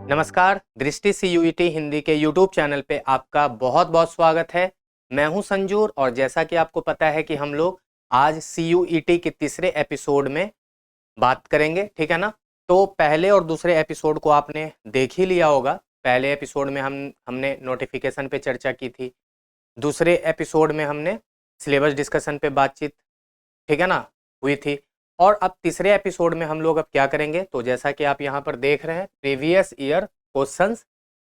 नमस्कार, दृष्टि CUET हिंदी के YouTube चैनल पे आपका बहुत बहुत स्वागत है। मैं हूं संजूर और जैसा कि आपको पता है कि हम लोग आज CUET के तीसरे एपिसोड में बात करेंगे, ठीक है ना। तो पहले और दूसरे एपिसोड को आपने देख ही लिया होगा। पहले एपिसोड में हमने नोटिफिकेशन पे चर्चा की थी, दूसरे एपिसोड में हमने सिलेबस डिस्कशन पे बातचीत, ठीक है ना, हुई थी। और अब तीसरे एपिसोड में हम लोग अब क्या करेंगे, तो जैसा कि आप यहाँ पर देख रहे हैं प्रीवियस ईयर क्वेश्चंस,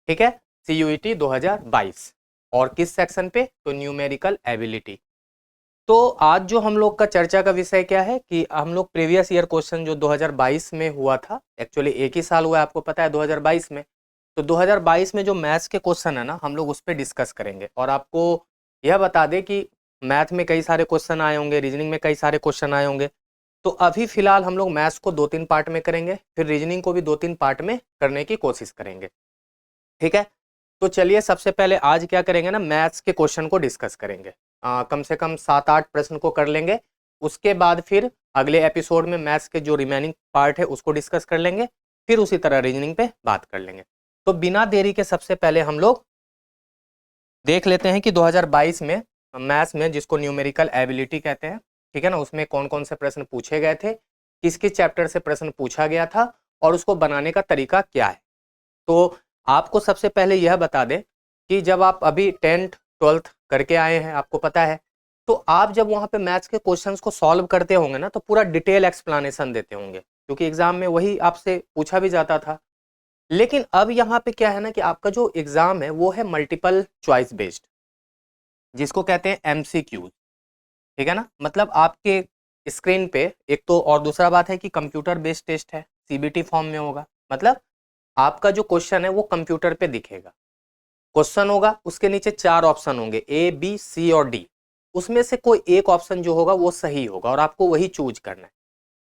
ठीक है, CUET 2022 और किस सेक्शन पे, तो न्यूमेरिकल एबिलिटी। तो आज जो हम लोग का चर्चा का विषय क्या है कि हम लोग प्रीवियस ईयर क्वेश्चन जो 2022 में हुआ था, एक्चुअली एक ही साल हुआ है, आपको पता है 2022 में। तो 2022 में जो मैथ्स के क्वेश्चन है ना, हम लोग उस पर डिस्कस करेंगे। और आपको यह बता दें कि मैथ में कई सारे क्वेश्चन आए होंगे, रीजनिंग में कई सारे क्वेश्चन आए होंगे। तो अभी फिलहाल हम लोग मैथ्स को 2-3 पार्ट में करेंगे, फिर रीजनिंग को भी 2-3 पार्ट में करने की कोशिश करेंगे, ठीक है। तो चलिए सबसे पहले आज क्या करेंगे ना, मैथ्स के क्वेश्चन को डिस्कस करेंगे। कम से कम 7-8 प्रश्न को कर लेंगे। उसके बाद फिर अगले एपिसोड में मैथ्स के जो रिमेनिंग पार्ट है उसको डिस्कस कर लेंगे, फिर उसी तरह रीजनिंग पे बात कर लेंगे। तो बिना देरी के सबसे पहले हम लोग देख लेते हैं कि 2022 में मैथ्स में, जिसको न्यूमेरिकल एबिलिटी कहते हैं, ठीक है ना, उसमें कौन कौन से प्रश्न पूछे गए थे, किस किस चैप्टर से प्रश्न पूछा गया था और उसको बनाने का तरीका क्या है। तो आपको सबसे पहले यह बता दें कि जब आप अभी 10th 12th करके आए हैं, आपको पता है, तो आप जब वहां पे मैथ्स के क्वेश्चंस को सॉल्व करते होंगे ना, तो पूरा डिटेल एक्सप्लेनेशन देते होंगे, क्योंकि एग्जाम में वही आपसे पूछा भी जाता था। लेकिन अब यहाँ पे क्या है ना कि आपका जो एग्जाम है वो है मल्टीपल चॉइस बेस्ड, जिसको कहते हैं MCQ, ठीक है ना। मतलब आपके स्क्रीन पे एक तो, और दूसरा बात है कि कंप्यूटर बेस्ड टेस्ट है, CBT फॉर्म में होगा। मतलब आपका जो क्वेश्चन है वो कंप्यूटर पे दिखेगा, क्वेश्चन होगा, उसके नीचे 4 ऑप्शन होंगे A, B, C और D। उसमें से कोई एक ऑप्शन जो होगा वो सही होगा और आपको वही चूज करना है।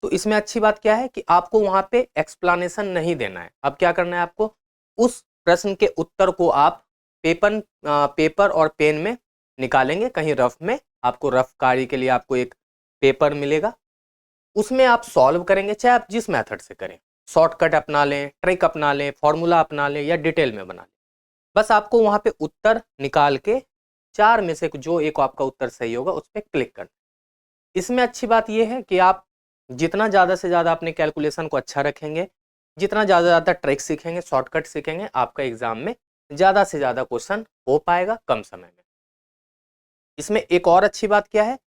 तो इसमें अच्छी बात क्या है कि आपको वहां पे एक्सप्लेनेशन नहीं देना है। अब क्या करना है आपको, उस प्रश्न के उत्तर को आप पेपर और पेन में निकालेंगे, कहीं रफ में, आपको रफ कार्य के लिए आपको एक पेपर मिलेगा, उसमें आप सॉल्व करेंगे, चाहे आप जिस मेथड से करें, शॉर्टकट अपना लें, ट्रिक अपना लें, फॉर्मूला अपना लें या डिटेल में बना लें। बस आपको वहां पे उत्तर निकाल के 4 में से जो एक आपका उत्तर सही होगा उस पर क्लिक करना। इसमें अच्छी बात यह है कि आप जितना ज़्यादा से ज़्यादा अपने कैलकुलेशन को अच्छा रखेंगे, जितना ज़्यादा ट्रिक सीखेंगे, शॉर्टकट सीखेंगे, आपका एग्जाम में ज़्यादा से ज़्यादा क्वेश्चन हो पाएगा कम समय में। इसमें एक और अच्छी बात क्या है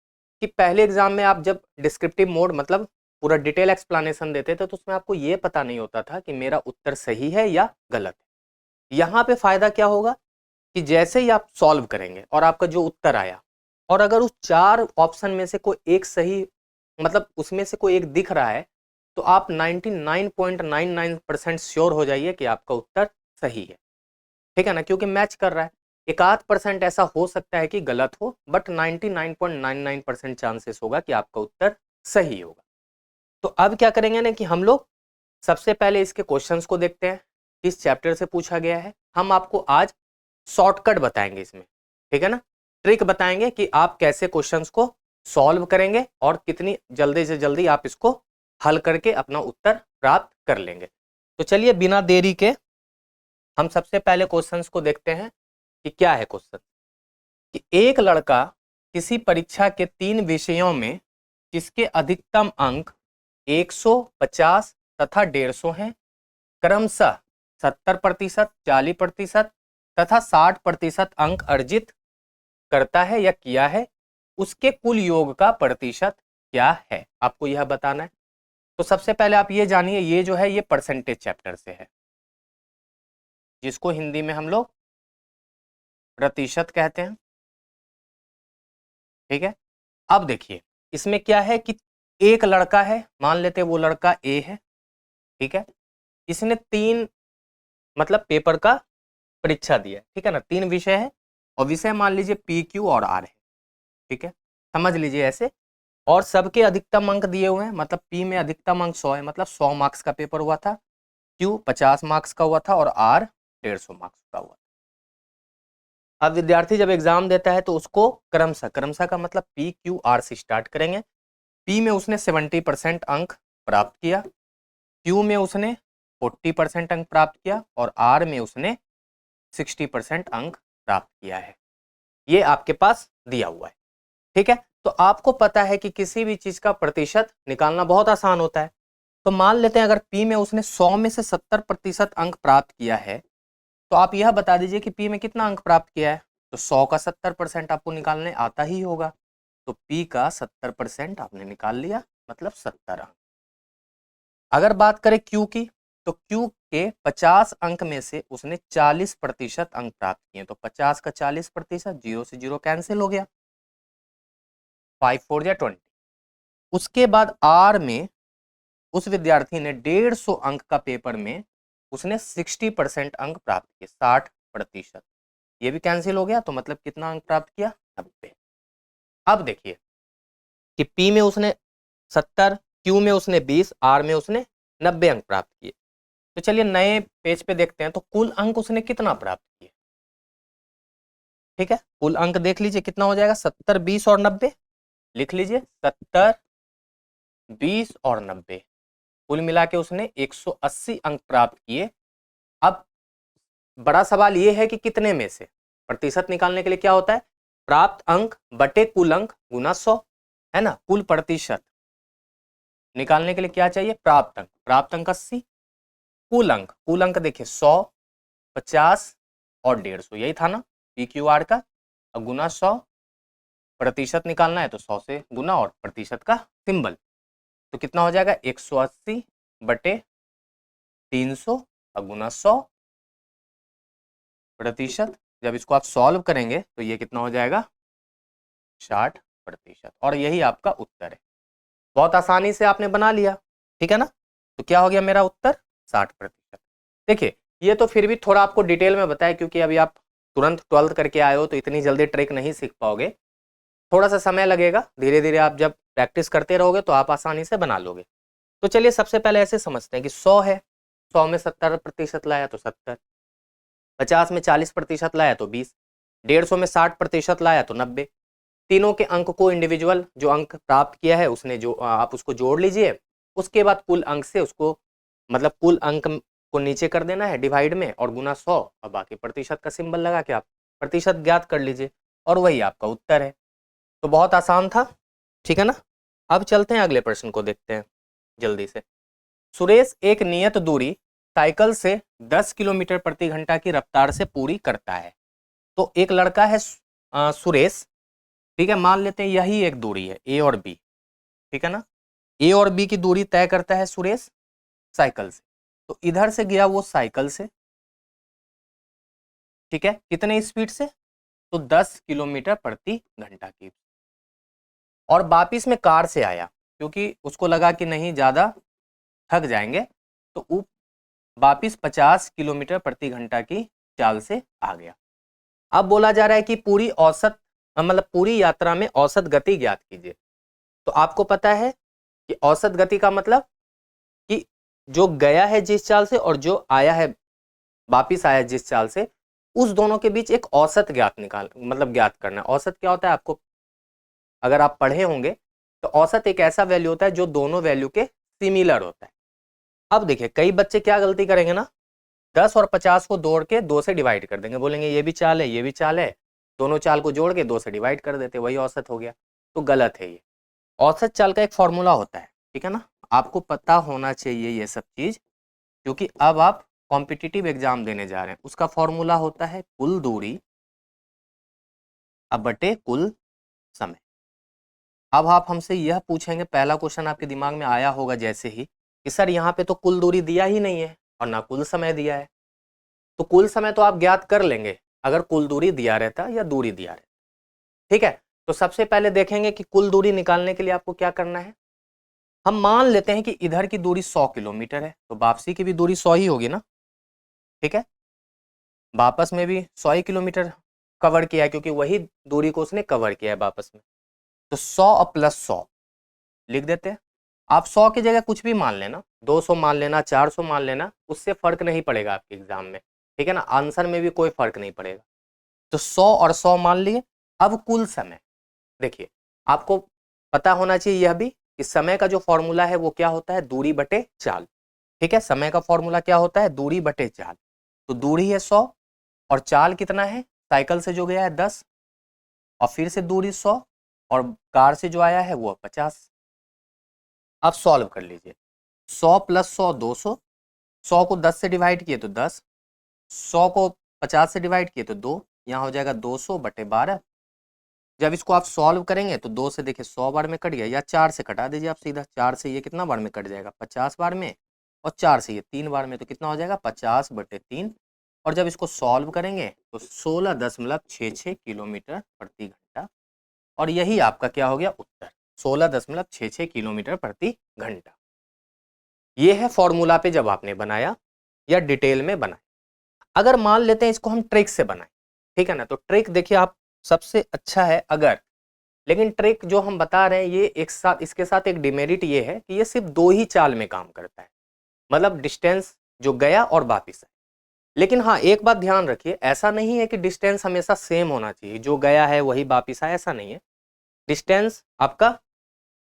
कि पहले एग्जाम में आप जब डिस्क्रिप्टिव मोड, मतलब पूरा डिटेल एक्सप्लेनेशन देते थे, तो उसमें आपको ये पता नहीं होता था कि मेरा उत्तर सही है या गलत है। यहाँ पे फायदा क्या होगा कि जैसे ही आप सॉल्व करेंगे और आपका जो उत्तर आया, और अगर उस 4 ऑप्शन में से कोई एक सही, मतलब उसमें से कोई एक दिख रहा है, तो आप 99.99% श्योर हो जाइए कि आपका उत्तर सही है, ठीक है ना, क्योंकि मैच कर रहा है। 1-8% ऐसा हो सकता है कि गलत हो, बट 99.99% चांसेस होगा कि आपका उत्तर सही होगा। तो अब क्या करेंगे ना कि हम लोग सबसे पहले इसके क्वेश्चंस को देखते हैं, किस चैप्टर से पूछा गया है। हम आपको आज शॉर्टकट बताएंगे इसमें, ठीक है ना, ट्रिक बताएंगे कि आप कैसे क्वेश्चंस को सॉल्व करेंगे और कितनी जल्दी से जल्दी आप इसको हल करके अपना उत्तर प्राप्त कर लेंगे। तो चलिए बिना देरी के हम सबसे पहले क्वेश्चंस को देखते हैं कि क्या है क्वेश्चन। कि एक लड़का किसी परीक्षा के 3 विषयों में जिसके अधिकतम अंक 150 तथा 150 हैं, क्रमशः 70%, 40% तथा 60% अंक अर्जित करता है या किया है, उसके कुल योग का प्रतिशत क्या है, आपको यह बताना है। तो सबसे पहले आप ये जानिए, ये जो है ये परसेंटेज चैप्टर से है, जिसको हिंदी में हम लोग प्रतिशत कहते हैं, ठीक है। अब देखिए इसमें क्या है कि एक लड़का है, मान लेते वो लड़का ए है, ठीक है। इसने 3 मतलब पेपर का परीक्षा दिया है, ठीक है ना, 3 विषय है और विषय मान लीजिए PQ और R है, ठीक है, समझ लीजिए ऐसे। और सबके अधिकतम अंक दिए हुए हैं, मतलब P में अधिकतम अंक 100 है, मतलब 100 मार्क्स का पेपर हुआ था, Q 50 मार्क्स का हुआ था और R 150 मार्क्स का हुआ था। अब विद्यार्थी जब एग्जाम देता है तो उसको क्रमशः, क्रमशः का मतलब PQR से स्टार्ट करेंगे। P में उसने 70% अंक प्राप्त किया, Q में उसने 40% अंक प्राप्त किया और आर में उसने 60% अंक प्राप्त किया है। ये आपके पास दिया हुआ है, ठीक है। तो आपको पता है कि किसी भी चीज का प्रतिशत निकालना बहुत आसान होता है। तो मान लेते हैं अगर P में उसने 100 में से 70% अंक प्राप्त किया है, तो आप यह बता दीजिए कि P में कितना अंक प्राप्त किया है। तो 100 का 70% आपको निकालने आता ही होगा, तो P का 70% आपने निकाल लिया, मतलब 70 अंक। अगर बात करें Q की, तो Q के 50 अंक में से उसने 40% अंक प्राप्त किए, तो 50 का 40%, 0 से 0 कैंसिल हो गया, 5 4 या 20। उसके बाद R में उस विद्यार्थी ने 150 अंक का पेपर में उसने 60% अंक प्राप्त किए, 60%। ये भी कैंसिल हो गया, तो मतलब कितना अंक प्राप्त किया, 90। अब देखिए कि P में उसने 70, Q में उसने 20, R में उसने 90 अंक प्राप्त किए। तो चलिए नए पेज पे देखते हैं, तो कुल अंक उसने कितना प्राप्त किए। ठीक है, कुल अंक देख लीजिए कितना हो जाएगा, 70, 20 और 90। लिख लीजिए 70, 20 और 90, कुल मिला के उसने 180 अंक प्राप्त किए। अब बड़ा सवाल ये है कि कितने में से। प्रतिशत निकालने के लिए क्या होता है, प्राप्त अंक बटे कुल अंक गुना 100, है ना। कुल प्रतिशत निकालने के लिए क्या चाहिए, प्राप्त अंक, प्राप्त अंक 80, कुल अंक देखिए 100, 50 और 150, यही था ना PQR का। अब गुना 100, प्रतिशत निकालना है तो 100 से गुना और प्रतिशत का सिंबल, तो कितना हो जाएगा 180 बटे 300 और गुना 100 प्रतिशत। जब इसको आप सॉल्व करेंगे तो ये कितना हो जाएगा, 60%। और यही आपका उत्तर है। बहुत आसानी से आपने बना लिया, ठीक है ना। तो क्या हो गया मेरा उत्तर, 60%। देखिए ये तो फिर भी थोड़ा आपको डिटेल में बताया, क्योंकि अभी आप तुरंत 12th करके आए हो तो इतनी जल्दी ट्रिक नहीं सीख पाओगे, थोड़ा सा समय लगेगा। धीरे धीरे आप जब प्रैक्टिस करते रहोगे तो आप आसानी से बना लोगे। तो चलिए सबसे पहले ऐसे समझते हैं कि 100 है, 100 में 70% लाया तो 70, 50 में 40% लाया तो 20, 150 में 60% लाया तो 90। तीनों के अंक को इंडिविजुअल जो अंक प्राप्त किया है उसने जो आप उसको जोड़ लीजिए। उसके बाद कुल अंक से उसको मतलब कुल अंक को नीचे कर देना है डिवाइड में और गुना 100 और बाकी प्रतिशत का सिंबल लगा के आप प्रतिशत ज्ञात कर लीजिए और वही आपका उत्तर है। तो बहुत आसान था, ठीक है ना। अब चलते हैं अगले प्रश्न को देखते हैं जल्दी से। सुरेश एक नियत दूरी साइकिल से 10 किलोमीटर प्रति घंटा की रफ्तार से पूरी करता है। तो एक लड़का है सुरेश, ठीक है, मान लेते हैं यही एक दूरी है A और B, ठीक है ना। A और B की दूरी तय करता है सुरेश साइकिल से। तो इधर से गया वो साइकिल से, ठीक है, कितने स्पीड से, तो 10 किलोमीटर प्रति घंटा की, और वापिस में कार से आया, क्योंकि उसको लगा कि नहीं ज्यादा थक जाएंगे, तो वो वापिस 50 किलोमीटर प्रति घंटा की चाल से आ गया। अब बोला जा रहा है कि पूरी औसत मतलब पूरी यात्रा में औसत गति ज्ञात कीजिए। तो आपको पता है कि औसत गति का मतलब कि जो गया है जिस चाल से और जो आया है वापिस आया जिस चाल से, उस दोनों के बीच एक औसत ज्ञात करना। औसत क्या होता है, आपको अगर आप पढ़े होंगे तो औसत एक ऐसा वैल्यू होता है जो दोनों वैल्यू के सिमिलर होता है। अब देखिए कई बच्चे क्या गलती करेंगे ना, 10 और 50 को जोड़ के 2 से डिवाइड कर देंगे, बोलेंगे ये भी चाल है ये भी चाल है, दोनों चाल को जोड़ के 2 से डिवाइड कर देते, वही औसत हो गया। तो गलत है ये। औसत चाल का एक फॉर्मूला होता है, ठीक है ना, आपको पता होना चाहिए ये सब चीज, क्योंकि अब आप कॉम्पिटिटिव एग्जाम देने जा रहे हैं। उसका फॉर्मूला होता है कुल दूरी अब बटे कुल समय। अब आप हमसे यह पूछेंगे, पहला क्वेश्चन आपके दिमाग में आया होगा जैसे ही, कि सर यहाँ पे तो कुल दूरी दिया ही नहीं है और ना कुल समय दिया है। तो कुल समय तो आप ज्ञात कर लेंगे अगर कुल दूरी दिया रहता या दूरी दिया रहता, ठीक है। तो सबसे पहले देखेंगे कि कुल दूरी निकालने के लिए आपको क्या करना है। हम मान लेते हैं कि इधर की दूरी 100 किलोमीटर है, तो वापसी की भी दूरी 100 ही होगी ना, ठीक है। वापस में भी 100 ही किलोमीटर कवर किया है, क्योंकि वही दूरी को उसने कवर किया है वापस में। तो 100 प्लस 100 लिख देते हैं। आप 100 की जगह कुछ भी मान लेना, 200 मान लेना, 400 मान लेना, उससे फर्क नहीं पड़ेगा आपके एग्जाम में, ठीक है ना, आंसर में भी कोई फर्क नहीं पड़ेगा। तो 100 और 100 मान लिए। अब कुल समय देखिए, आपको पता होना चाहिए यह भी कि समय का जो फॉर्मूला है वो क्या होता है, दूरी बटे चाल। ठीक है, समय का फॉर्मूला क्या होता है, दूरी बटे चाल। तो दूरी है 100 और चाल कितना है, साइकिल से जो गया है 10 और फिर से दूरी 100 और कार से जो आया है वो 50। अब सॉल्व कर लीजिए, 100 प्लस 100 200, 100 को 10 से डिवाइड किए तो 10, 100 को 50 से डिवाइड किए तो 2, यहाँ हो जाएगा 200 बटे 12। जब इसको आप सॉल्व करेंगे तो 2 से देखिए 100 बार में कट गया, या 4 से कटा दीजिए आप सीधा, 4 से ये कितना बार में कट जाएगा, 50 बार में, और 4 से ये 3 बार में, तो कितना हो जाएगा 50 बटे 3। और जब इसको सॉल्व करेंगे तो 16.66 किलोमीटर प्रति घंटा, और यही आपका क्या हो गया उत्तर, 16.66 किलोमीटर प्रति घंटा। ये है फॉर्मूला पे जब आपने बनाया या डिटेल में बनाया। अगर मान लेते हैं इसको हम ट्रिक से बनाए, ठीक है ना, तो ट्रिक देखिए आप सबसे अच्छा है अगर, लेकिन ट्रिक जो हम बता रहे हैं ये एक साथ, इसके साथ एक डिमेरिट ये है कि ये सिर्फ 2 ही चाल में काम करता है, मतलब डिस्टेंस जो गया और वापिस है। लेकिन हाँ एक बात ध्यान रखिए, ऐसा नहीं है कि डिस्टेंस हमेशा सेम होना चाहिए, जो गया है वही वापिस आया, ऐसा नहीं है। डिस्टेंस आपका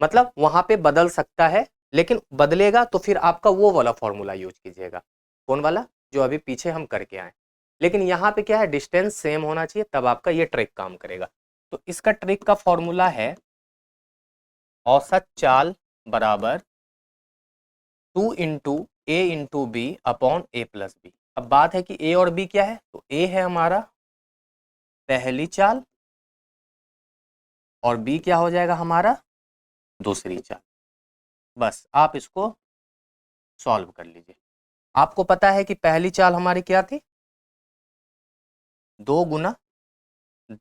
मतलब वहां पे बदल सकता है, लेकिन बदलेगा तो फिर आपका वो वाला फॉर्मूला यूज कीजिएगा, कौन वाला, जो अभी पीछे हम करके आए। लेकिन यहाँ पे क्या है, डिस्टेंस सेम होना चाहिए, तब आपका ये ट्रिक काम करेगा। तो इसका ट्रिक का फॉर्मूला है औसत चाल बराबर 2 इंटू ए इंटू बी अपॉन ए प्लस बी। अब बात है कि ए और बी क्या है, तो ए है हमारा पहली चाल और बी क्या हो जाएगा हमारा दूसरी चाल। बस आप इसको सॉल्व कर लीजिए। आपको पता है कि पहली चाल हमारी क्या थी, 2 गुना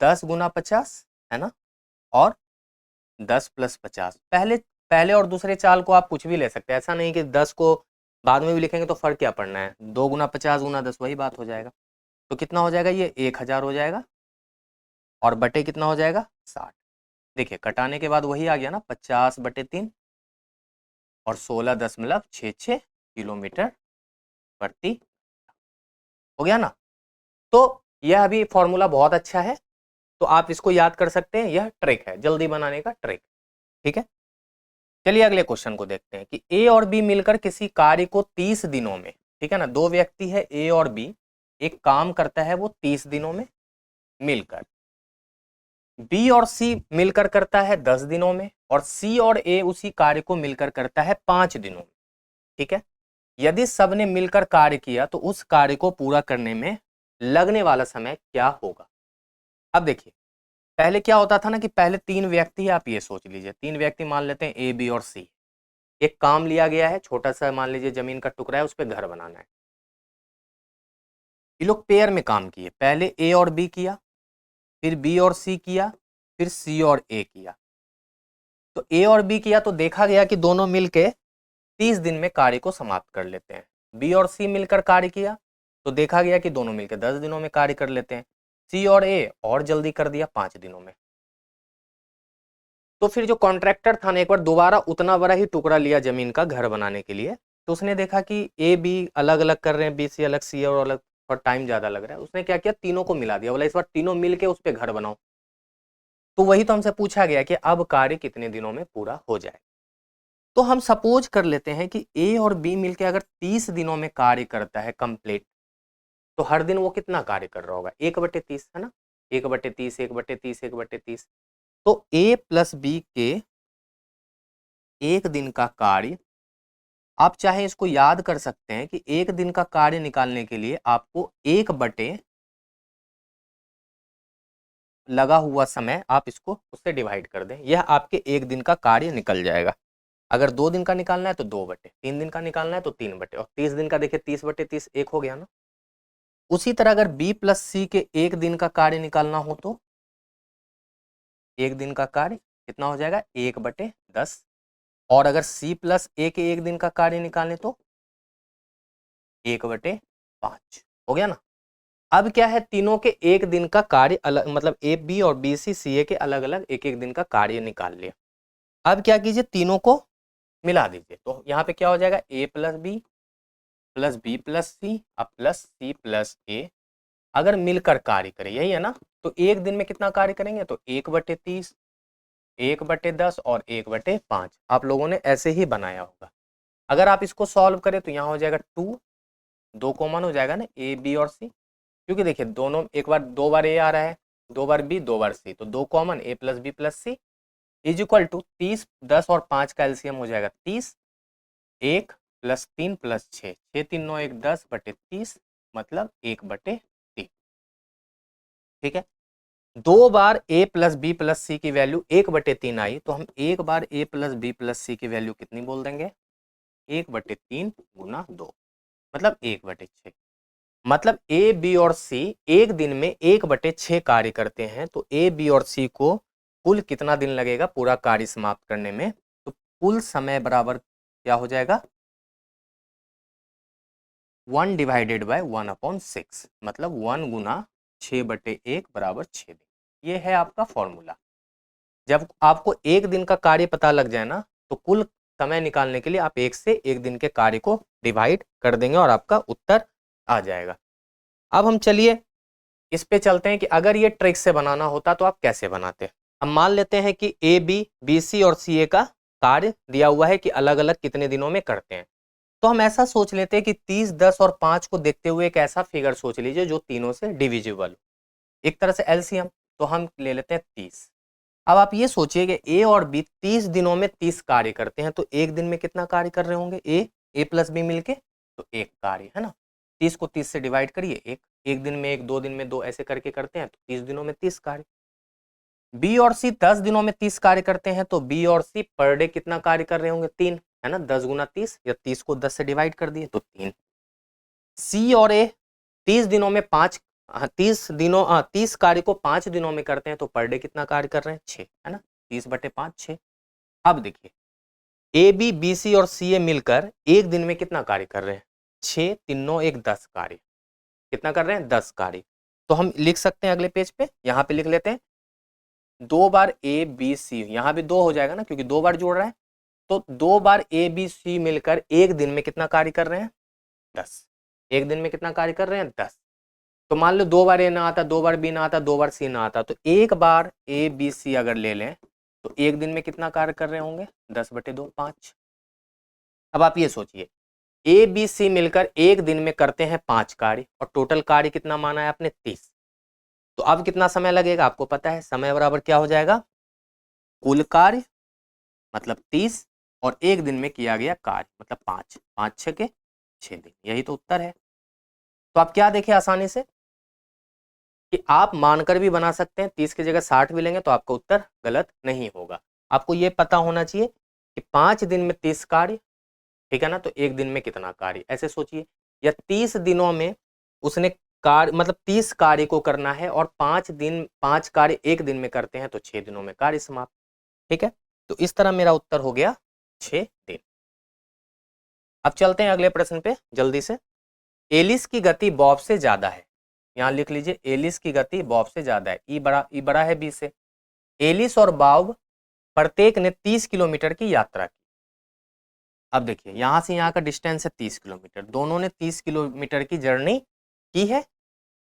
10 गुना 50 है ना, और 10 प्लस 50। पहले और दूसरे चाल को आप कुछ भी ले सकते हैं, ऐसा नहीं कि 10 को बाद में भी लिखेंगे तो फर्क क्या पड़ना है, 2 गुना 50 गुना 10 वही बात हो जाएगा। तो कितना हो जाएगा, ये 1000 हो जाएगा और बटे कितना हो जाएगा 60। देखिए कटाने के बाद वही आ गया ना, 50 बटे 3 और 16.66 किलोमीटर प्रति, हो गया ना। तो यह अभी फॉर्मूला बहुत अच्छा है, तो आप इसको याद कर सकते हैं, यह ट्रिक है जल्दी बनाने का ट्रिक, ठीक है। चलिए अगले क्वेश्चन को देखते हैं कि ए और बी मिलकर किसी कार्य को 30 दिनों में, ठीक है ना, दो व्यक्ति है ए और बी, एक काम करता है वो 30 दिनों में मिलकर, बी और सी मिलकर करता है 10 दिनों में, और सी और ए उसी कार्य को मिलकर करता है 5 दिनों में, ठीक है। यदि सबने मिलकर कार्य किया तो उस कार्य को पूरा करने में लगने वाला समय क्या होगा। अब देखिए पहले क्या होता था ना कि पहले 3 व्यक्ति, आप ये सोच लीजिए 3 व्यक्ति मान लेते हैं ए बी और सी, एक काम लिया गया है, छोटा सा मान लीजिए जमीन का टुकड़ा है, उस पर घर बनाना है। ये लोग पेयर में काम किए, पहले ए और बी किया, फिर बी और सी किया, फिर सी और ए किया। तो ए और बी किया तो देखा गया कि दोनों मिलके 30 दिन में कार्य को समाप्त कर लेते हैं। बी और सी मिलकर कार्य किया तो देखा गया कि दोनों मिलकर 10 दिनों में कार्य कर लेते हैं। सी और ए और जल्दी कर दिया 5 दिनों में। तो फिर जो कॉन्ट्रैक्टर था ना, एक बार दोबारा उतना बड़ा ही टुकड़ा लिया जमीन का घर बनाने के लिए, तो उसने देखा कि ए बी अलग अलग कर रहे हैं, बी सी अलग, सी और अलग, और टाइम ज्यादा लग रहा है। उसने क्या किया, तीनों को मिला दिया, बोला इस बार तीनों मिल के उस पर घर बनाओ। तो वही तो हमसे पूछा गया कि अब कार्य कितने दिनों में पूरा हो जाए। तो हम सपोज कर लेते हैं कि ए और बी मिलके अगर 30 दिनों में कार्य करता है कंप्लीट, तो हर दिन वो कितना कार्य कर रहा होगा, 1/30 है ना, 1/30 1/30 1/30। तो ए प्लस बी के एक दिन का कार्य, आप चाहे इसको याद कर सकते हैं कि एक दिन का कार्य निकालने के लिए आपको 1 बटे लगा हुआ समय आप इसको उससे डिवाइड कर दें, यह आपके एक दिन का कार्य निकल जाएगा। अगर 2 दिन का निकालना है तो 2 बटे, 3 दिन का निकालना है तो 3 बटे, और 30 दिन का देखिए 30/30 1 हो गया ना। उसी तरह अगर बी प्लस सी के एक दिन का कार्य निकालना हो तो एक दिन का कार्य कितना हो जाएगा, 1/10। और अगर सी प्लस ए के एक दिन का कार्य निकालें तो 1/5 हो गया ना। अब क्या है, तीनों के एक दिन का कार्य अलग, मतलब ए बी और बी सी सी ए के अलग अलग एक एक दिन का कार्य निकाल लिया। अब क्या कीजिए, तीनों को मिला दीजिए, तो यहाँ पे क्या हो जाएगा, ए प्लस बी प्लस सी अब प्लस सी प्लस ए। अगर मिलकर कार्य करें, यही है ना, तो एक दिन में कितना कार्य करेंगे, तो 1/30 1/10 और 1/5 आप लोगों ने ऐसे ही बनाया होगा। अगर आप इसको सॉल्व करें तो यहाँ हो जाएगा 2, 2 कॉमन हो जाएगा ना, ए बी और सी, क्योंकि देखिए दोनों एक बार 2 बार ए आ रहा है, 2 बार बी 2 बार सी, तो 2 common, A plus B plus C is equal to 30, 10 और 5 का एलसीएम हो जाएगा 30, 1 प्लस 3 प्लस 6, 6 3 9 1 10 बटे 30, मतलब 1/3। ठीक है, 2 बार a प्लस बी प्लस सी की वैल्यू 1/3 आई, तो हम 1 बार a प्लस बी प्लस सी की वैल्यू कितनी बोल देंगे, 1/3 गुना 2, मतलब 1/6। मतलब ए बी और सी एक दिन में 1/6 कार्य करते हैं, तो ए बी और सी को कुल कितना दिन लगेगा पूरा कार्य समाप्त करने में, तो कुल समय बराबर क्या हो जाएगा, 1 डिवाइडेड बाय 1/6, मतलब 1 गुना 6/1 बराबर 6 दिन। ये है आपका फॉर्मूला। जब आपको एक दिन का कार्य पता लग जाए ना, तो कुल समय निकालने के लिए आप एक से एक दिन के कार्य को डिवाइड कर देंगे और आपका उत्तर आ जाएगा। अब हम चलिए इस पे चलते हैं कि अगर ये ट्रिक से बनाना होता तो आप कैसे बनाते। हम मान लेते हैं कि ए बी, बी सी और सी ए का कार्य दिया हुआ है कि अलग अलग कितने दिनों में करते हैं। तो हम ऐसा सोच लेते हैं कि 30, 10 और 5 को देखते हुए एक ऐसा फिगर सोच लीजिए जो तीनों से डिविजिबल हो, एक तरह से एलसीएम। तो हम ले लेते हैं 30। अब आप ये सोचिए कि ए और बी 30 दिनों में 30 कार्य करते हैं, तो एक दिन में कितना कार्य कर रहे होंगे, ए प्लस बी मिलके, तो एक कार्य है ना। 30 को 30 से डिवाइड करिए, एक दिन में एक, 2 दिन में 2, ऐसे करके करते हैं, तो 30 दिनों में 30 कार्य। बी और सी 10 दिनों में 30 कार्य करते हैं, तो बी और सी पर डे कितना कार्य कर रहे होंगे, 3, है ना। 10 गुना 30, या 30 को 10 से डिवाइड कर दिए तो 3। सी और ए 30 दिनों में 5, 30 कार्य को 5 दिनों में करते हैं, तो पर डे कितना कार्य कर रहे हैं, 6, है ना। 30/5 6। अब देखिए ए बी, बी सी और सी ए मिलकर एक दिन में कितना कार्य कर रहे हैं, 6 3 9 1 10 कार्य। कितना कर रहे हैं, 10 कार्य। तो हम लिख सकते हैं अगले पेज पे, यहाँ पे लिख लेते हैं 2 बार ए बी सी, यहाँ भी 2 हो जाएगा ना क्योंकि 2 बार जोड़ रहे हैं। तो 2 बार ए बी सी मिलकर एक दिन में कितना कार्य कर रहे हैं, 10। एक दिन में कितना कार्य कर रहे हैं, 10। तो मान लो 2 बार ए ना आता, 2 बार बी ना आता, 2 बार सी ना आता, तो एक बार ए बी सी अगर ले लें तो एक दिन में कितना कार्य कर रहे होंगे, 10/2 5। अब आप ये सोचिए ए बी सी मिलकर एक दिन में करते हैं 5 कार्य, और टोटल कार्य कितना माना है आपने, 30। तो अब कितना समय लगेगा आपको पता है, समय बराबर क्या हो जाएगा, कुल कार्य मतलब 30 और एक दिन में किया गया कार्य मतलब 5, 5 6 के 6 दिन। यही तो उत्तर है। तो आप क्या देखें आसानी से कि आप मानकर भी बना सकते हैं, 30 की जगह 60 भी लेंगे तो आपका उत्तर गलत नहीं होगा। आपको ये पता होना चाहिए कि 5 दिन में 30 कार्य, ठीक है ना, तो एक दिन में कितना कार्य, ऐसे सोचिए। या 30 दिनों में उसने कार्य मतलब 30 कार्य को करना है, और 5 कार्य एक दिन में करते हैं, तो 6 दिनों में कार्य समाप्त। ठीक है, तो इस तरह मेरा उत्तर हो गया 6 दिन। अब चलते हैं अगले प्रश्न पे जल्दी से। एलिस की गति बॉब से ज्यादा है, यहाँ लिख लीजिए एलिस की गति बॉब से ज्यादा है, ई बड़ा है बी से। एलिस और बॉब प्रत्येक ने 30 किलोमीटर की यात्रा की। अब देखिए यहाँ से यहाँ का डिस्टेंस है 30 किलोमीटर, दोनों ने 30 किलोमीटर की जर्नी की है,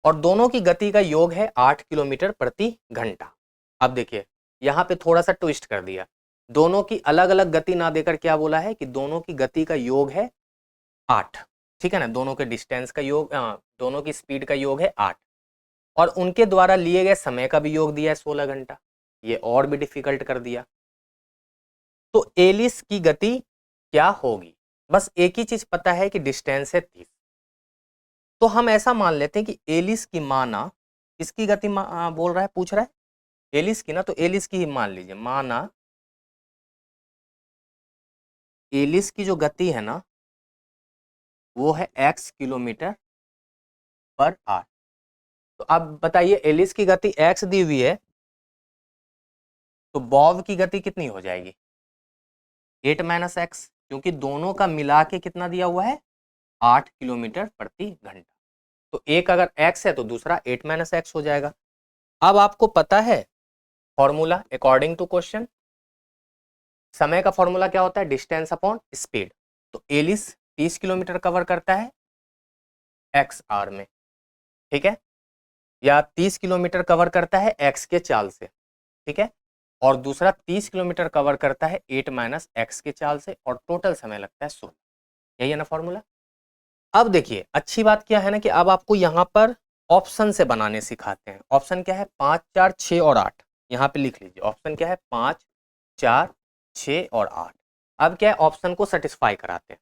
और दोनों की गति का योग है 8 किलोमीटर प्रति घंटा। अब देखिए यहाँ पे थोड़ा सा ट्विस्ट कर दिया, दोनों की अलग अलग गति ना देकर क्या बोला है कि दोनों की गति का योग है 8, ठीक है ना। दोनों के डिस्टेंस का योग, दोनों की स्पीड का योग है 8, और उनके द्वारा लिए गए समय का भी योग दिया है 16 घंटा। ये और भी डिफिकल्ट कर दिया। तो एलिस की गति क्या होगी, बस एक ही चीज पता है कि डिस्टेंस है 30। तो हम ऐसा मान लेते हैं कि एलिस की माना, किसकी गति बोल रहा है, पूछ रहा है एलिस की ना, तो एलिस की ही मान लीजिए। माना एलिस की जो गति है ना वो है x किलोमीटर पर आवर। तो अब बताइए एलिस की गति x दी हुई है, तो बॉब की गति कितनी हो जाएगी, 8 - x, क्योंकि दोनों का मिला के कितना दिया हुआ है, 8 किलोमीटर प्रति घंटा। तो एक अगर x है तो दूसरा 8 - x हो जाएगा। अब आपको पता है फॉर्मूला अकॉर्डिंग टू क्वेश्चन, समय का फॉर्मूला क्या होता है, डिस्टेंस अपॉन स्पीड। तो एलिस 30 किलोमीटर कवर करता है x आवर में, ठीक है, या 30 किलोमीटर कवर करता है x के चाल से, ठीक है, और दूसरा 30 किलोमीटर कवर करता है 8 - x के चाल से, और टोटल समय लगता है 16। यही है ना फॉर्मूला। अब देखिए अच्छी बात क्या है ना कि अब आपको यहाँ पर ऑप्शन से बनाने सिखाते हैं। ऑप्शन क्या है, 5, 4, 6 और 8। यहाँ पे लिख लीजिए ऑप्शन क्या है, 5, 4, 6 और 8। अब क्या है, ऑप्शन को सेटिस्फाई कराते हैं।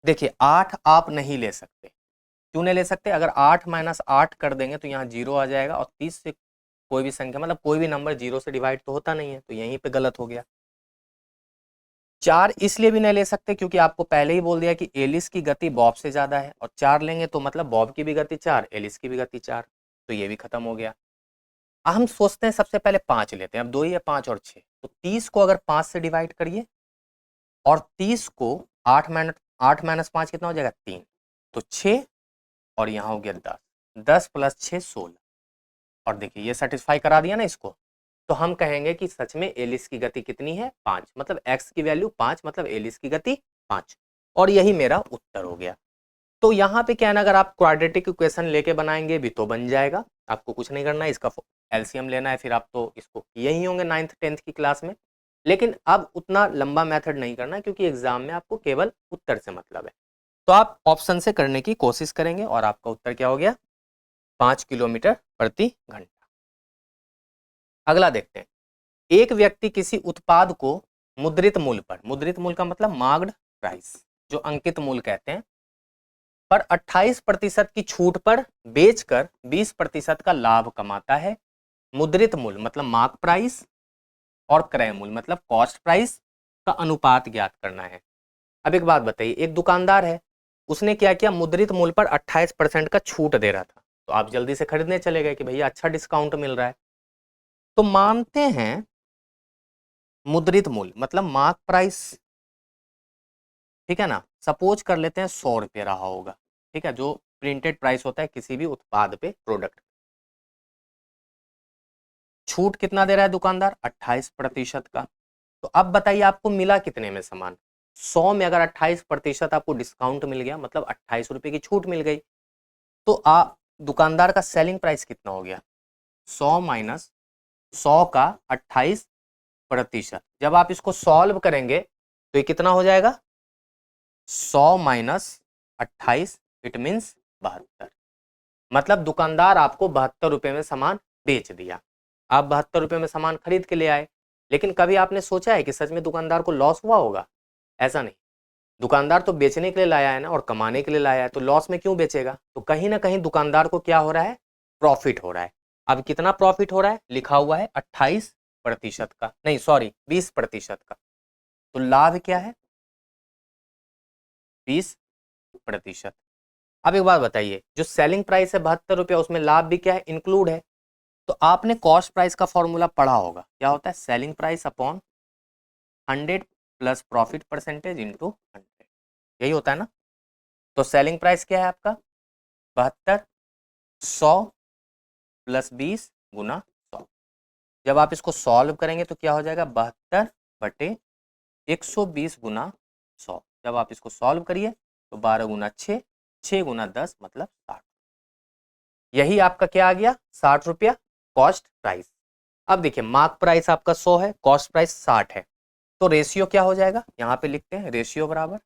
देखिए 8 आप नहीं ले सकते। क्यों नहीं ले सकते, अगर 8 माइनस 8 कर देंगे तो यहाँ 0 आ जाएगा, और 30 से कोई भी संख्या मतलब कोई भी नंबर 0 से डिवाइड तो होता नहीं है, तो यहीं पे गलत हो गया। 4 इसलिए भी नहीं ले सकते क्योंकि आपको पहले ही बोल दिया कि एलिस की गति बॉब से ज्यादा है, और 4 लेंगे तो मतलब बॉब की भी गति 4, एलिस की भी गति 4, तो ये भी खत्म हो गया। हम सोचते हैं सबसे पहले 5 लेते हैं, अब 2 ही है, 5 और 6, तो 30 को अगर 5 से डिवाइड करिए और 30 को 8 माइनस 5 कितना हो जाएगा, 3, तो 6 और यहाँ हो गया 10, 10 प्लस 6 16। और देखिए ये सेटिस्फाई करा दिया ना इसको, तो हम कहेंगे कि सच में एलिस की गति कितनी है, 5, मतलब x की वैल्यू 5, मतलब एलिस की गति 5, और यही मेरा उत्तर हो गया। तो यहाँ पे क्या है ना, अगर आप क्वाड्रेटिक इक्वेशन लेके बनाएंगे भी तो बन जाएगा, आपको कुछ नहीं करना है, इसका एलसीएम लेना है, फिर आप तो इसको किए ही होंगे 9th 10th की क्लास में। लेकिन अब उतना लंबा मेथड नहीं करना क्योंकि एग्जाम में आपको केवल उत्तर से मतलब है। तो आप ऑप्शन से करने की कोशिश करेंगे और आपका उत्तर क्या हो गया, 5 किलोमीटर प्रति घंटा। अगला देखते हैं, एक व्यक्ति किसी उत्पाद को मुद्रित मूल्य पर, मुद्रित मूल्य का मतलब मार्क्ड प्राइस, जो अंकित मूल्य कहते हैं, पर 28% की छूट पर बेचकर 20% का लाभ कमाता है। मुद्रित मूल्य मतलब मार्क प्राइस और क्रय मूल्य मतलब कॉस्ट प्राइस का अनुपात ज्ञात करना है। अब एक बात बताइए, एक दुकानदार है, उसने क्या किया, मुद्रित मूल्य पर 28% का छूट दे रहा था, तो आप जल्दी से खरीदने चले गए कि भैया अच्छा डिस्काउंट मिल रहा है। तो मानते हैं मुद्रित मूल्य मतलब मार्क प्राइस, ठीक है ना, सपोज कर लेते हैं 100 रुपये रहा होगा, ठीक है, जो प्रिंटेड प्राइस होता है किसी भी उत्पाद पे, प्रोडक्ट। छूट कितना दे रहा है दुकानदार, 28% का। तो अब बताइए आपको मिला कितने में सामान, 100 में अगर 28% आपको डिस्काउंट मिल गया मतलब 28 रुपए की छूट मिल गई, तो दुकानदार का सेलिंग प्राइस कितना हो गया, 100 माइनस 100 का 28%। जब आप इसको सॉल्व करेंगे तो ये कितना हो जाएगा, 100 माइनस 28, इट मीन्स 72। मतलब दुकानदार आपको 72 रुपए में सामान बेच दिया, आप 72 रुपए में सामान खरीद के ले आए। लेकिन कभी आपने सोचा है कि सच में दुकानदार को लॉस हुआ होगा, ऐसा नहीं। दुकानदार तो बेचने के लिए लाया है ना, और कमाने के लिए लाया है, तो लॉस में क्यों बेचेगा, तो कहीं ना कहीं दुकानदार को क्या हो रहा है, प्रॉफिट हो रहा है। अब कितना प्रॉफिट हो रहा है, लिखा हुआ है 28% का, नहीं सॉरी 20% का, तो लाभ क्या है, 20%। अब एक बात बताइए, जो सेलिंग प्राइस है 72 रुपया, उसमें लाभ भी क्या है, इंक्लूड है। तो आपने कॉस्ट प्राइस का फॉर्मूला पढ़ा होगा, क्या होता है, selling price upon 100 plus profit percentage into 100, यही होता है ना। तो सेलिंग प्राइस क्या है आपका, 72, 100 प्लस 20 गुना 100। जब आप इसको सॉल्व करेंगे तो क्या हो जाएगा, 72 बटे 120 गुना 100। जब आप इसको सॉल्व करिए तो 12 गुना 6, 6 गुना 10 मतलब 60। यही आपका क्या आ गया, 60 रुपया कॉस्ट प्राइस। अब देखिए मार्क प्राइस आपका 100 है, कॉस्ट प्राइस 60 है, तो रेशियो क्या हो जाएगा, यहाँ पे लिखते हैं रेशियो बराबर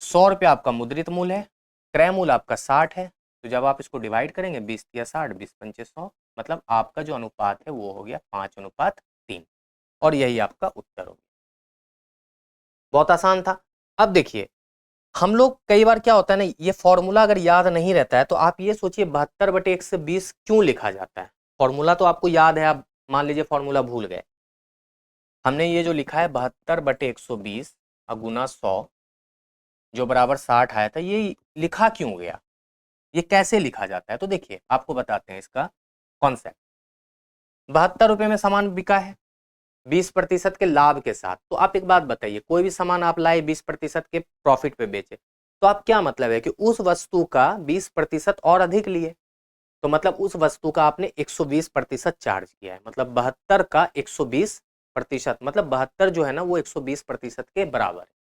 100 रुपया आपका मुद्रित मूल्य है, क्रय मूल्य आपका 60 है, तो जब आप इसको डिवाइड करेंगे 20 या 60, 20 पंचे 100, मतलब आपका जो अनुपात है वो हो गया 5:3, और यही आपका उत्तर हो गया। बहुत आसान था। अब देखिए हम लोग कई बार क्या होता है ना, ये फॉर्मूला अगर याद नहीं रहता है तो आप ये सोचिए 72/120 क्यों लिखा जाता है। फॉर्मूला तो आपको याद है, आप मान लीजिए फॉर्मूला भूल गए, हमने ये जो लिखा है 72/120 गुना 100 जो बराबर 60 आया था, ये लिखा क्यों गया, ये कैसे लिखा जाता है, तो देखिए आपको बताते हैं इसका कॉन्सेप्ट। 72 रुपए में सामान बिका है 20% के लाभ के साथ, तो आप एक बात बताइए, कोई भी सामान आप लाए 20% के प्रॉफिट पे बेचे, तो आप क्या मतलब है कि उस वस्तु का 20% और अधिक लिए, तो मतलब उस वस्तु का आपने 120% चार्ज किया है, मतलब 72 का 120%, मतलब 72 जो है ना वो 120% के बराबर है।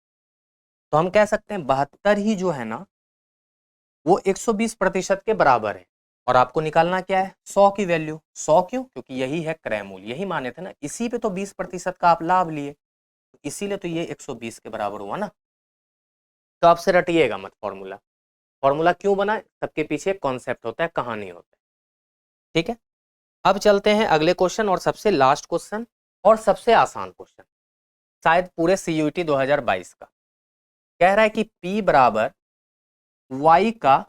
तो हम कह सकते हैं 72 ही जो है ना वो 120% के बराबर है। और आपको निकालना क्या है, 100 की वैल्यू। 100 क्यों, क्योंकि यही है क्रय मूल्य, यही माने थे ना, इसी पे तो 20% का आप लाभ लिए, इसीलिए तो ये 120 के बराबर हुआ ना। तो आपसे रटिएगा मत फॉर्मूला। फॉर्मूला क्यों बना, सबके पीछे कॉन्सेप्ट होता है, कहानी होता है, ठीक है। अब चलते हैं अगले क्वेश्चन और सबसे लास्ट क्वेश्चन और सबसे आसान क्वेश्चन शायद पूरे CUET 2022 का। कह रहा है कि P बराबर Y का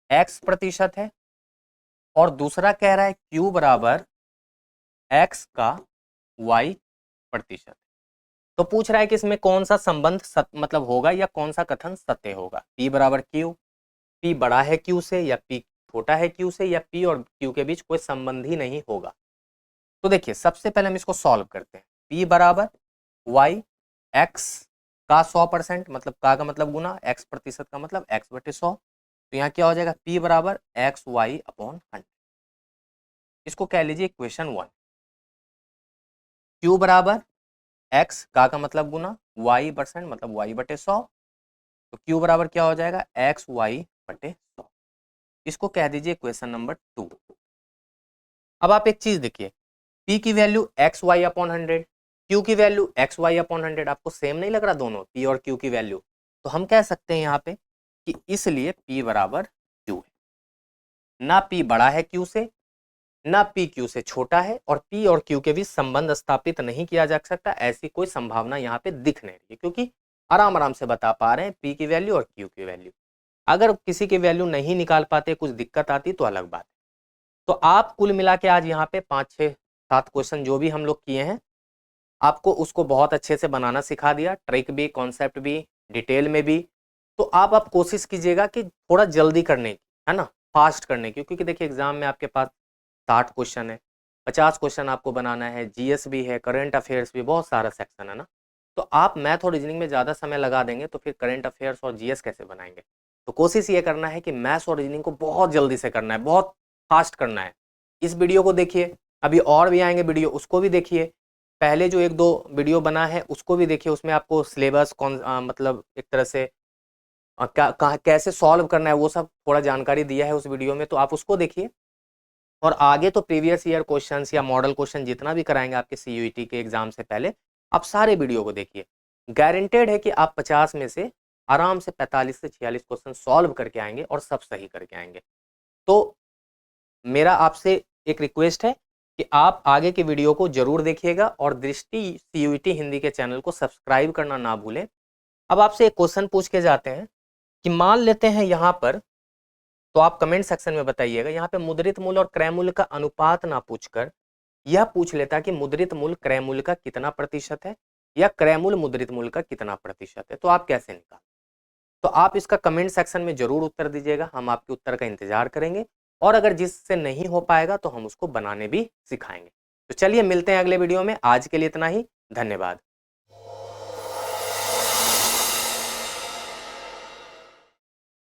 X प्रतिशत है और दूसरा कह रहा है Q बराबर X का Y प्रतिशत। तो पूछ रहा है कि इसमें कौन सा संबंध मतलब होगा या कौन सा कथन सत्य होगा। P बराबर Q, P बड़ा है Q से या P छोटा है Q से, या P और Q के बीच कोई संबंध ही नहीं होगा। तो देखिए सबसे पहले हम इसको सॉल्व करते हैं। P बराबर Y X का 100% मतलब का मतलब गुना, X प्रतिशत का मतलब X बटे 100। तो यहाँ क्या हो जाएगा, P बराबर XY अपॉन 100। इसको कह लीजिए इक्वेशन 1। Q बराबर X का मतलब गुना, Y परसेंट मतलब Y बटे 100। तो Q बराबर क्या हो जाएगा, XY बटे 100। इसको कह दीजिए इक्वेशन नंबर 2। अब आप एक चीज देखिए, P की वैल्यू XY अपॉन 100, Q की वैल्यू XY अपॉन 100, आपको सेम नहीं लग रहा दोनों P और Q की वैल्यू। तो हम कह सकते हैं यहाँ पे कि इसलिए P बराबर Q है। ना P बड़ा है Q से, ना P Q से छोटा है, और P और Q के बीच संबंध स्थापित नहीं किया जा सकता, ऐसी कोई संभावना यहाँ पे दिख नहीं रही है, क्योंकि आराम आराम से बता पा रहे हैं P की वैल्यू और Q की वैल्यू। अगर किसी की वैल्यू नहीं निकाल पाते, कुछ दिक्कत आती तो अलग बात है। तो आप कुल मिला के आज यहाँ पे 5, 6, 7 क्वेश्चन जो भी हम लोग किए हैं, आपको उसको बहुत अच्छे से बनाना सिखा दिया, ट्रिक भी, कॉन्सेप्ट भी, डिटेल में भी। तो आप कोशिश कीजिएगा कि थोड़ा जल्दी करने की, है ना, फास्ट करने की, क्योंकि देखिए एग्जाम में आपके पास 60 क्वेश्चन है, 50 क्वेश्चन आपको बनाना है, GS भी है, करंट अफेयर्स भी, बहुत सारा सेक्शन है ना। तो आप मैथ और रीजनिंग में ज़्यादा समय लगा देंगे तो फिर करंट अफेयर्स और GS कैसे बनाएंगे। तो कोशिश ये करना है कि मैथ्स और रीजनिंग को बहुत जल्दी से करना है, बहुत फास्ट करना है। इस वीडियो को देखिए, अभी और भी आएंगे वीडियो, उसको भी देखिए। पहले जो 1-2 वीडियो बना है उसको भी देखिए, उसमें आपको सिलेबस मतलब एक तरह से कैसे सॉल्व करना है वो सब थोड़ा जानकारी दिया है उस वीडियो में, तो आप उसको देखिए। और आगे तो प्रीवियस ईयर क्वेश्चंस या मॉडल क्वेश्चन जितना भी कराएंगे आपके CUET के एग्जाम से पहले, आप सारे वीडियो को देखिए। गारंटेड है कि आप 50 में से आराम से 45 से 46 क्वेश्चन सॉल्व करके आएंगे और सब सही करके आएंगे। तो मेरा आपसे एक रिक्वेस्ट है कि आप आगे के वीडियो को जरूर देखिएगा और दृष्टि CUET हिंदी के चैनल को सब्सक्राइब करना ना भूलें। अब आपसे एक क्वेश्चन पूछ के जाते हैं कि मान लेते हैं यहाँ पर, तो आप कमेंट सेक्शन में बताइएगा, यहाँ पे मुद्रित मूल्य और क्रय मूल्य का अनुपात ना पूछकर यह पूछ लेता कि मुद्रित मूल्य क्रय मूल्य का कितना प्रतिशत है या क्रय मूल्य मुद्रित मूल्य का कितना प्रतिशत है, तो आप कैसे निकाल। तो आप इसका कमेंट सेक्शन में जरूर उत्तर दीजिएगा, हम आपके उत्तर का इंतजार करेंगे। और अगर जिससे नहीं हो पाएगा तो हम उसको बनाने भी सिखाएंगे। तो चलिए मिलते हैं अगले वीडियो में, आज के लिए इतना ही, धन्यवाद।